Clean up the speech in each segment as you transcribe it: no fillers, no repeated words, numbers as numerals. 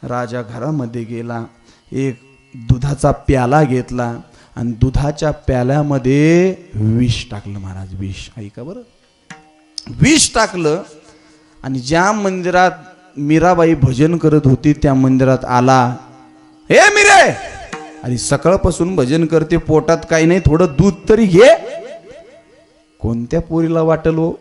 राजा घरामध्ये गेला, एक दुधाचा प्याला घेतला आणि दुधाच्या प्याल्यामध्ये विष टाकलं महाराज. विष ऐका बरं, विष टाकलं आणि ज्या मंदिरात मीराबाई भजन करत होती त्या मंदिरात आला. हे मीरे, आणि सकाळपासून भजन करते, पोटात काही नाही, थोडं दूध तरी घे. कोणत्या पोरीला वाटल हो,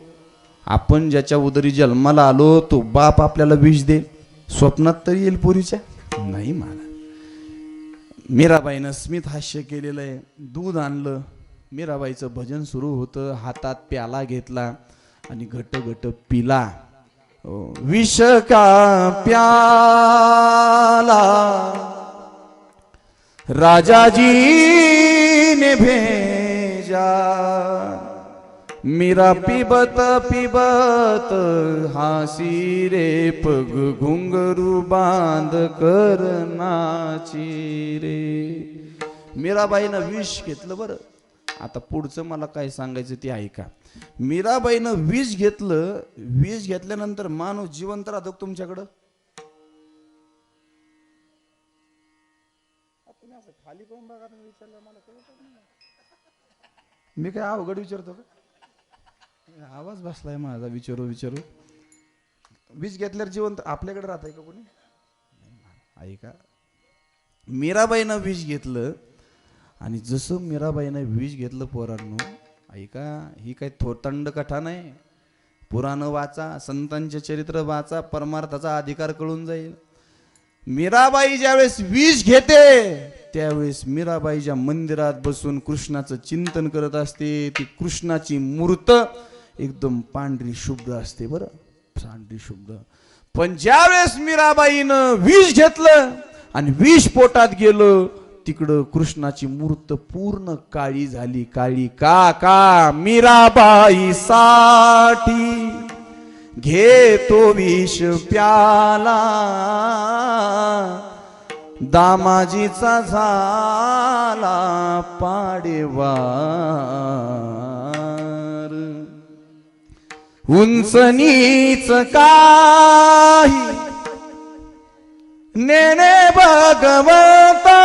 आपण ज्याच्या उदरी जन्माला आलो तो बाप आपल्याला विष दे? स्वप्नात तरी येईल पोरीच्या? नाही मला. मीराबाईनं स्मित हास्य केलेलं आहे. दूध आणलं, मीराबाईचं भजन सुरू होतं, हातात प्याला घेतला आणि घट घट पिला. विष का प्याला राजाजी ने भेजा, मीरा पिबत पिबत हासी रे, पग घुंगरू बांध करनाची रे. मीराबाईनं विष घेतलं. बरं, आता पुढचं मला काय सांगायचं ते ऐका. मीराबाईनं विष घेतलं. विष घेतल्यानंतर माणूस जिवंत राहतो तुमच्याकडं? खाली पण बघा, विचारलं मला कळत नाही. मी काय अवघड विचारतो का? आवाज बसलाय माझा, विचारू विचारू. विष घेतल्यावर जिवंत आपल्याकडे राहत आहे का कोणी? ऐका, मीराबाईनं विष घेतलं आणि जसं मीराबाईनं विष घेतलं पोरांनो, ऐका, ही काय थोतंड कथा नाही. पुराण वाचा, संतांचे चरित्र वाचा, परमार्थाचा अधिकार कळून जाईल. मीराबाई ज्यावेळेस विष घेते त्यावेळेस मीराबाईच्या मंदिरात बसून कृष्णाचं चिंतन करत असते. ती कृष्णाची मूर्त एकदम पांढरी शुभ्र असते. बरं, पांढरी शुभ्र. पण ज्यावेळेस मीराबाईनं विष घेतलं आणि विष पोटात गेलं, तिकडं कृष्णाची मूर्त पूर्ण काळी झाली. काळी का? का मीराबाई साठी घेतो विष प्याला, दामाजीचा झाला पाडेवार. उंच नीच काही नेने भगवता,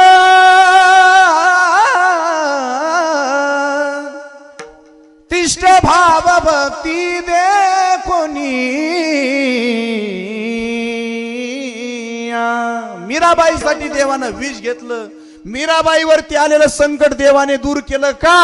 तिष्ठ भाव भक्ती देखोनी. मीराबाईसाठी देवानं विष घेतलं. मीराबाईवरती आलेलं संकट देवाने दूर केलं का?